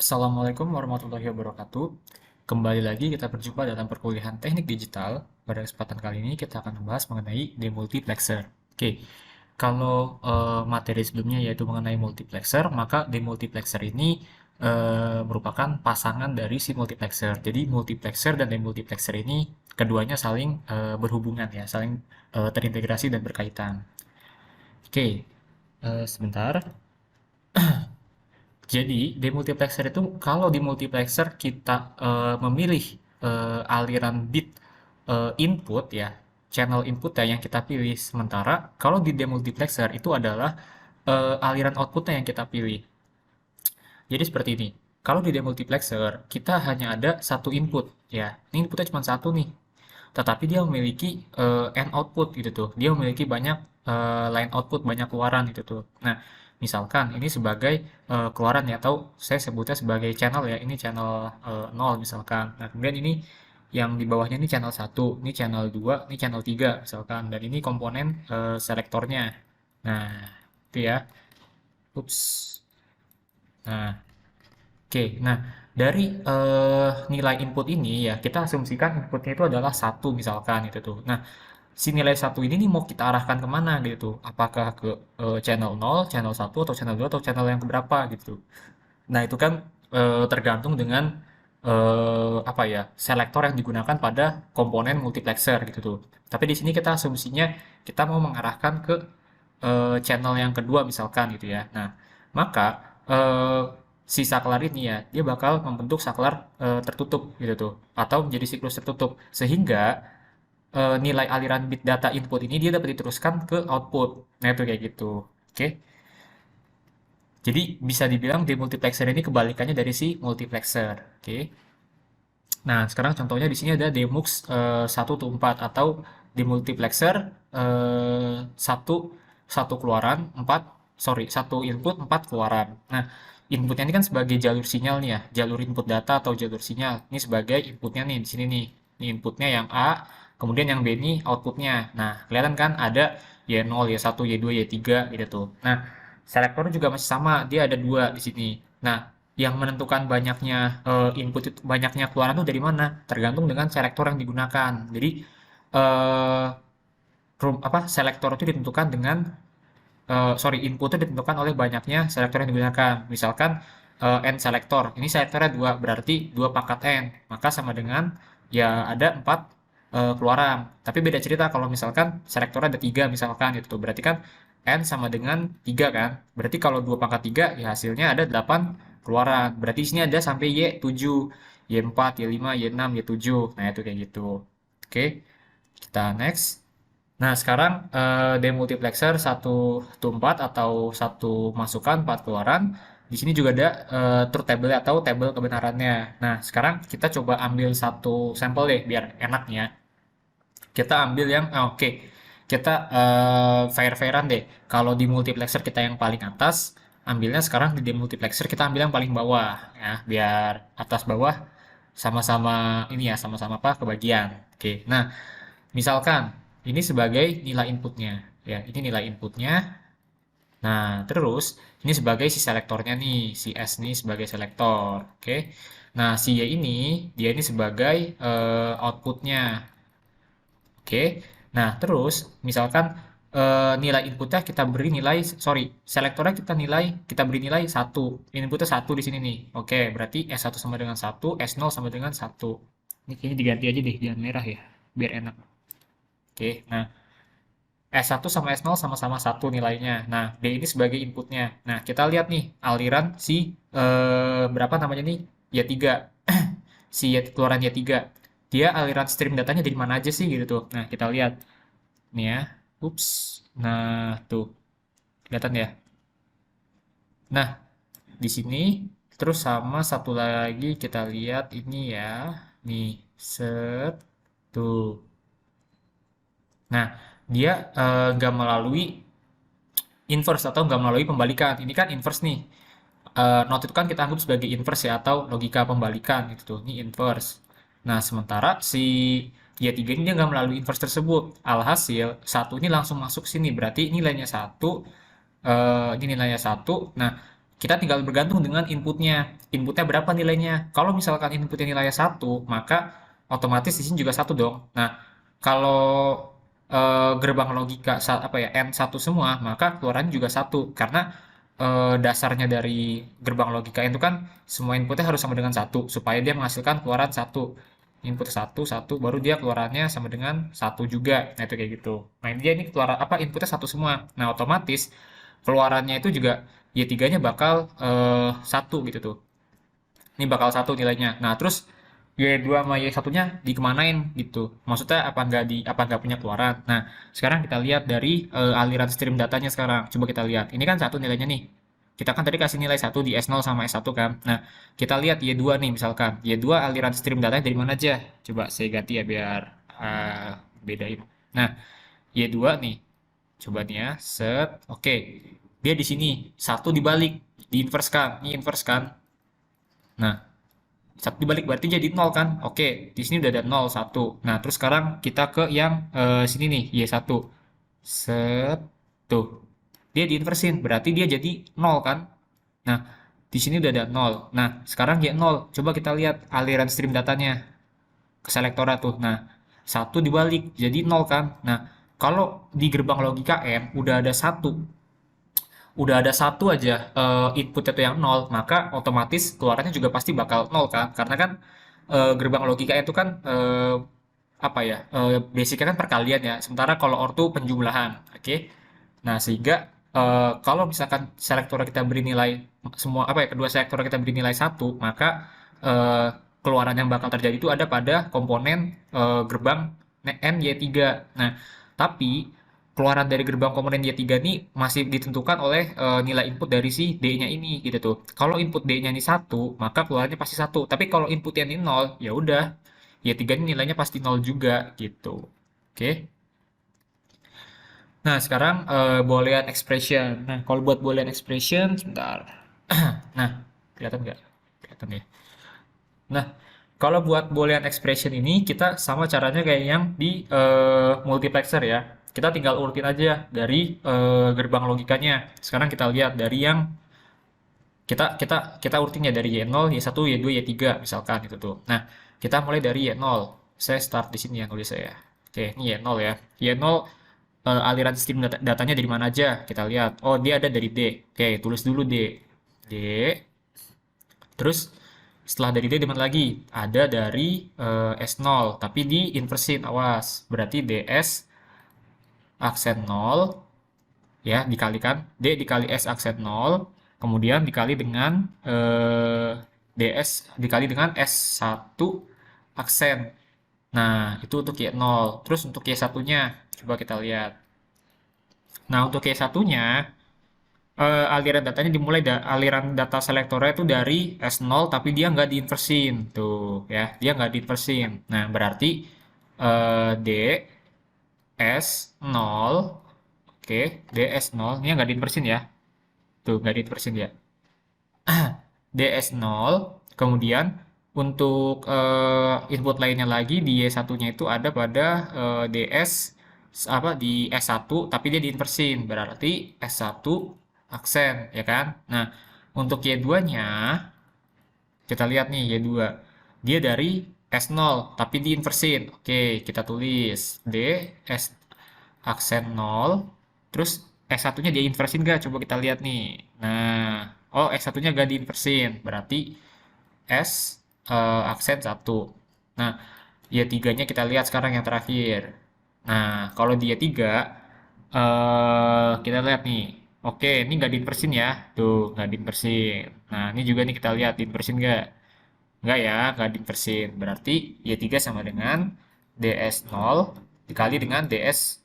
Assalamualaikum warahmatullahi wabarakatuh. Kembali lagi kita berjumpa dalam perkuliahan teknik digital. Pada kesempatan kali ini kita akan membahas mengenai demultiplexer. Oke, kalau materi sebelumnya yaitu mengenai multiplexer, maka demultiplexer ini merupakan pasangan dari si multiplexer. Jadi multiplexer dan demultiplexer ini keduanya saling berhubungan ya, saling terintegrasi dan berkaitan. Oke, sebentar. Jadi, demultiplexer itu kalau di multiplexer kita memilih aliran bit input ya, channel input ya yang kita pilih. Sementara kalau di demultiplexer itu adalah aliran outputnya yang kita pilih. Jadi seperti ini. Kalau di demultiplexer kita hanya ada satu input ya. Ini inputnya cuma satu nih. Tetapi dia memiliki N output gitu tuh. Dia memiliki banyak line output, banyak keluaran gitu tuh. Nah, misalkan ini sebagai keluaran ya, atau saya sebutnya sebagai channel ya. Ini channel 0 misalkan. Nah, kemudian ini yang di bawahnya ini channel satu, ini channel 2, ini channel 3 misalkan. Dan ini komponen selektornya. Nah, itu ya. Ups. Nah, oke, nah dari nilai input ini ya kita asumsikan inputnya itu adalah satu misalkan itu tuh. Nah, si nilai satu ini nih mau kita arahkan kemana gitu? Apakah ke channel 0, channel satu, atau channel 2, atau channel yang keberapa gitu? Nah, itu kan tergantung dengan apa ya, selektor yang digunakan pada komponen multiplexer gitu tuh. Tapi di sini kita asumsinya kita mau mengarahkan ke channel yang kedua misalkan gitu ya. Nah, maka eh, si saklar ini ya, dia bakal membentuk saklar tertutup gitu tuh, atau menjadi siklus tertutup, sehingga nilai aliran bit data input ini dia dapat diteruskan ke output. Nah, itu kayak gitu. Oke. Jadi bisa dibilang demultiplexer ini kebalikannya dari si multiplexer. Oke. Nah, sekarang contohnya di sini ada demux 1 to 4, atau demultiplexer satu satu keluaran 4, sorry, satu input 4 keluaran. Nah, inputnya ini kan sebagai jalur sinyal nih ya, jalur input data atau jalur sinyal. Ini sebagai inputnya nih di sini nih. Ini inputnya yang A, kemudian yang B ini outputnya. Nah, kelihatan kan ada Y0, Y1, Y2, Y3 gitu tuh. Nah, selektor juga masih sama, dia ada dua di sini. Nah, yang menentukan banyaknya input itu, banyaknya keluaran itu dari mana? Tergantung dengan selektor yang digunakan. Jadi eh, selektor itu ditentukan dengan sorry, input itu ditentukan oleh banyaknya selektor yang digunakan. Misalkan n selektor, ini selektornya 2, berarti 2 pangkat n, maka sama dengan ya ada 4 keluaran. Tapi beda cerita kalau misalkan selektornya ada 3 misalkan gitu. Berarti kan n sama dengan 3 kan. Berarti kalau 2 pangkat 3 ya hasilnya ada 8 keluaran. Berarti di sini ada sampai Y7, Y4, Y5, Y6, Y7. Nah, itu kayak gitu. Oke, kita next. Nah, sekarang demultiplexer 1 to 4, atau satu masukan 4 keluaran. Di sini juga ada truth table atau tabel kebenarannya. Nah, sekarang kita coba ambil satu sampel deh biar enaknya. Kita ambil yang oke. Kita fair-fairan deh. Kalau di multiplexer kita yang paling atas, ambilnya sekarang di demultiplexer kita ambil yang paling bawah ya, biar atas bawah sama-sama ini ya, sama-sama apa kebagian. Oke. Nah, misalkan ini sebagai nilai inputnya, ya ini nilai inputnya. Nah, terus ini sebagai si selektornya nih, si S nih sebagai selektor, oke. Nah, si Y ini dia ini sebagai outputnya, oke. Nah, terus misalkan nilai inputnya kita beri nilai, sorry, selektornya kita beri nilai satu, inputnya satu di sini nih, oke. Berarti S1 sama dengan satu, S0 sama dengan satu. Ini kayaknya diganti aja deh, jangan merah ya, biar enak. Oke, nah S1 sama S0 sama-sama satu nilainya. Nah, D ini sebagai inputnya. Nah, kita lihat nih aliran si berapa namanya nih? Y3. Si keluaran Y3. Dia aliran stream datanya dari mana aja sih gitu tuh. Nah, kita lihat. Nih ya. Ups. Nah, tuh. Kelihatan ya. Nah, di sini terus sama satu lagi kita lihat ini ya. Nih, set. Tuh. Nah, dia nggak melalui inverse atau nggak melalui pembalikan. Ini kan inverse nih. Not itu kan kita anggap sebagai inverse ya, atau logika pembalikan gitu tuh. Ini inverse. Nah, sementara si Y3 ini dia nggak melalui inverse tersebut. Alhasil, satu ini langsung masuk sini. Berarti ini nilainya satu, ini nilainya satu. Nah, kita tinggal bergantung dengan inputnya. Inputnya berapa nilainya? Kalau misalkan inputnya nilainya satu, maka otomatis di sini juga satu dong. Nah, kalau gerbang logika apa ya n satu semua, maka keluarannya juga satu karena dasarnya dari gerbang logika itu kan semua inputnya harus sama dengan satu supaya dia menghasilkan keluaran satu. Input satu satu baru dia keluarannya sama dengan satu juga. Nah, itu kayak gitu. Nah, dia ini keluaran apa inputnya satu semua. Nah, otomatis keluarannya itu juga Y3-nya bakal satu gitu tuh. Ini bakal satu nilainya. Nah, terus Y2 sama Y1-nya dikemanain gitu. Maksudnya apa nggak punya keluaran. Nah, sekarang kita lihat dari aliran stream datanya sekarang. Coba kita lihat. Ini kan satu nilainya nih. Kita kan tadi kasih nilai satu di S0 sama S1 kan. Nah, kita lihat Y2 nih misalkan. Y2 aliran stream datanya dari mana aja? Coba saya ganti ya biar bedain. Nah, Y2 nih. Coba nih ya, set. Oke. Dia di sini, satu dibalik, diinverse kan. Ini inverse kan. Nah, satu dibalik berarti jadi nol kan? Oke, di sini udah ada nol, satu. Nah, terus sekarang kita ke yang sini nih, Y1. Set. Tuh. Dia diinversin, berarti dia jadi nol kan? Nah, di sini udah ada nol. Nah, sekarang Y0. Coba kita lihat aliran stream datanya ke selektora tuh. Nah, satu dibalik, jadi nol kan? Nah, kalau di gerbang logika M udah ada satu aja input itu yang nol, maka otomatis keluarannya juga pasti bakal nol kan? Karena kan gerbang logika itu kan apa ya? Basicnya kan perkalian ya. Sementara kalau OR tuh penjumlahan, oke? Nah, sehingga kalau misalkan selektor kita beri nilai semua apa ya kedua selektor kita beri nilai satu, maka eh, keluaran yang bakal terjadi itu ada pada komponen gerbang n y3. Nah, tapi keluaran dari gerbang komponen y3 ini masih ditentukan oleh nilai input dari si d-nya ini gitu tuh. Kalau input d-nya ini satu, maka keluarannya pasti satu. Tapi kalau inputnya ini nol, ya udah y3 ini nilainya pasti nol juga gitu. Oke. Nah, sekarang boolean expression. Nah, kalau buat boolean expression, sebentar. Nah, kelihatan nggak? Kelihatan ya. Nah, kalau buat boolean expression ini, kita sama caranya kayak yang di multiplexer ya. Kita tinggal urutin aja dari gerbang logikanya. Sekarang kita lihat dari yang kita kita kita urutinnya dari Y0, Y1, Y2, Y3 misalkan itu tuh. Nah, kita mulai dari Y0. Saya start di sini ya nulis saya. Oke, ini Y0 ya. Y0 aliran stream datanya dari mana aja? Kita lihat. Oh, dia ada dari D. Oke, tulis dulu D. D. Terus setelah dari D di mana lagi? Ada dari S0, tapi di inversin, awas. Berarti DS aksen 0 ya dikalikan D dikali S aksen 0, kemudian dikali dengan DS dikali dengan S1 aksen. Nah, itu untuk Y0. Terus untuk Y1-nya, coba kita lihat. Nah, untuk Y1-nya, aliran datanya dimulai aliran data selektornya itu dari S0 tapi dia nggak diinversin. Tuh, ya. Dia nggak diinversin. Nah, berarti D S0, oke, DS0, ini nggak diinversin ya. Tuh, nggak diinversin ya. DS0, kemudian untuk input lainnya lagi di Y1-nya itu ada pada DS apa di S1 tapi dia diinversin berarti S1 aksen ya kan. Nah, untuk Y2-nya kita lihat nih Y2. Dia dari S0 tapi diinversin. Oke, kita tulis D S aksen 0 terus S1-nya dia inversin gak? Coba kita lihat nih. Nah, oh S1-nya gak diinversin. Berarti S aksen 1. Nah, Y3-nya kita lihat sekarang yang terakhir. Nah, kalau di Y3 kita lihat nih. Oke, ini nggak diinversin ya. Tuh, nggak diinversin. Nah, ini juga nih kita lihat diinversin nggak? Nggak ya, nggak diinversin. Berarti Y3 sama dengan DS0 dikali dengan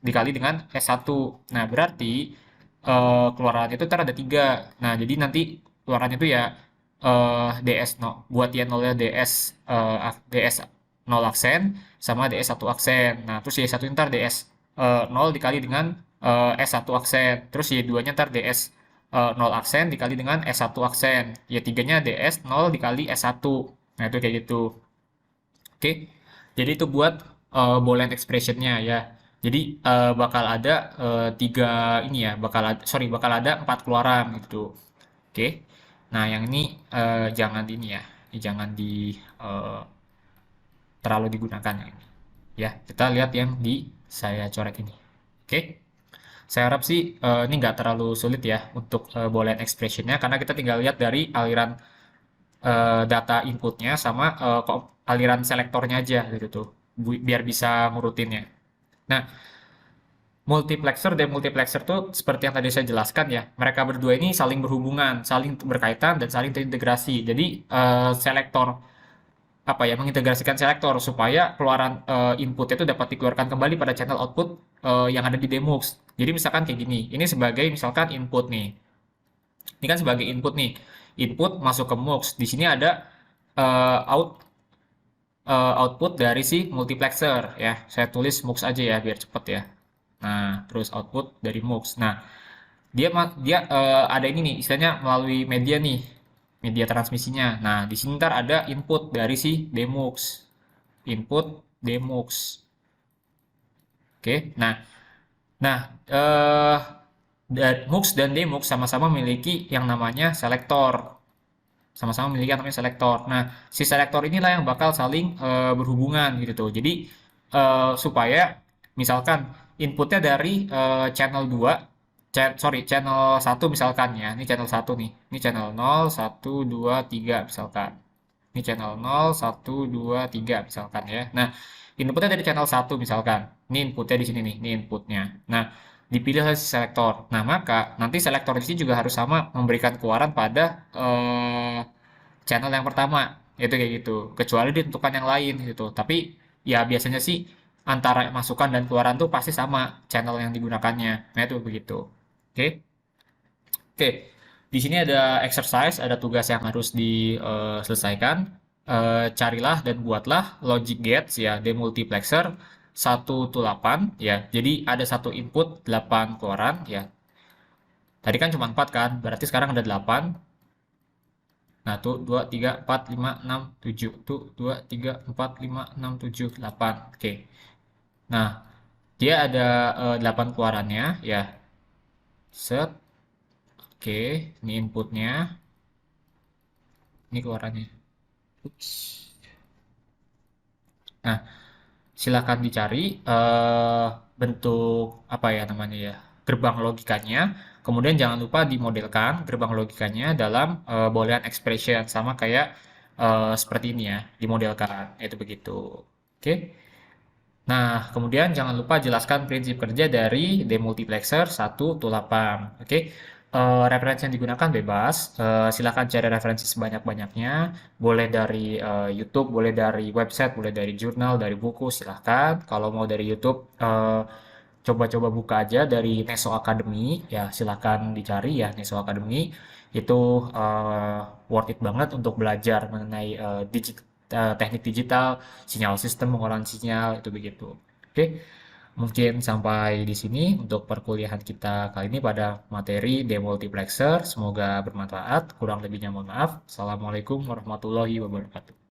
dikali dengan S1. Nah, berarti keluarannya itu ntar ada 3. Nah, jadi nanti keluarannya itu ya DS0 buat Y0 nya DS 0 aksen sama DS1 aksen. Nah, terus Y1 ntar DS 0 dikali dengan S1 aksen. Terus Y2-nya ntar DS 0 aksen dikali dengan S1 aksen. Y3-nya DS 0 dikali S1. Nah, itu kayak gitu. Oke. Jadi itu buat Boolean expression-nya ya. Jadi bakal ada tiga ini ya, bakal ada 4 keluaran gitu. Oke. Nah, yang ini jangan di ini ya, jangan di eh, terlalu digunakan yang ini. Ya, kita lihat yang di saya coret ini. Oke, saya harap sih ini nggak terlalu sulit ya untuk boolean expressionnya, karena kita tinggal lihat dari aliran data inputnya sama aliran selektornya aja gitu tuh, biar bisa ngurutinnya. Nah, multiplexer dan multiplexer tuh seperti yang tadi saya jelaskan ya, mereka berdua ini saling berhubungan, saling berkaitan dan saling terintegrasi. Jadi selektor apa ya, mengintegrasikan selektor supaya keluaran input itu dapat dikeluarkan kembali pada channel output yang ada di demux. Jadi misalkan kayak gini, ini sebagai misalkan input nih. Ini kan sebagai input nih. Input masuk ke mux. Di sini ada output dari si multiplexer ya. Saya tulis mux aja ya biar cepet ya. Nah, terus output dari mux. Nah, dia ada ini nih, istilahnya melalui media nih, media transmisinya. Nah, di sini ntar ada input dari si demux, input demux. Oke, nah mux dan demux sama-sama memiliki yang namanya selektor, sama-sama memiliki yang namanya selektor. Nah, si selektor inilah yang bakal saling berhubungan gitu tuh. Jadi supaya misalkan inputnya dari channel 2, channel 1 misalkan ya. Ini channel 1 nih. Ini channel 0, 1, 2, 3 misalkan. Ini channel 0, 1, 2, 3 misalkan ya. Nah, inputnya dari channel 1 misalkan. Ini inputnya di sini nih, ini inputnya. Nah, dipilih oleh si selektor. Nah, maka nanti selektor di sini juga harus sama memberikan keluaran pada channel yang pertama. Itu kayak gitu. Kecuali ditentukan yang lain gitu. Tapi ya biasanya sih antara masukan dan keluaran tuh pasti sama channel yang digunakannya. Nah, itu begitu. Oke. Oke, di sini ada exercise, ada tugas yang harus diselesaikan. Carilah dan buatlah logic gates ya, demultiplexer 1 to 8 ya. Jadi ada satu input 8 keluaran ya. Tadi kan cuma 4 kan, berarti sekarang ada 8. Nah, tuh 2, 3, 4, 5, 6, 7. Tuh 2, 3, 4, 5, 6, 7, 8. Oke. Nah, dia ada 8 keluarannya ya. Set. Oke, ini inputnya. Ini keluarannya. Ups. Nah, silakan dicari bentuk apa ya namanya ya, gerbang logikanya. Kemudian jangan lupa dimodelkan gerbang logikanya dalam boolean expression sama kayak seperti ini ya, dimodelkan. Itu begitu. Oke. Nah, kemudian jangan lupa jelaskan prinsip kerja dari demultiplexer 1 to 8. Oke. Referensi yang digunakan bebas. Silakan cari referensi sebanyak-banyaknya. Boleh dari YouTube, boleh dari website, boleh dari jurnal, dari buku, silahkan. Kalau mau dari YouTube, coba-coba buka aja dari Neso Academy. Ya, silakan dicari ya Neso Academy. Itu worth it banget untuk belajar mengenai teknik digital, sinyal sistem, pengolahan sinyal, itu begitu. Oke, mungkin sampai di sini untuk perkuliahan kita kali ini pada materi demultiplexer. Semoga bermanfaat. Kurang lebihnya mohon maaf. Assalamualaikum warahmatullahi wabarakatuh.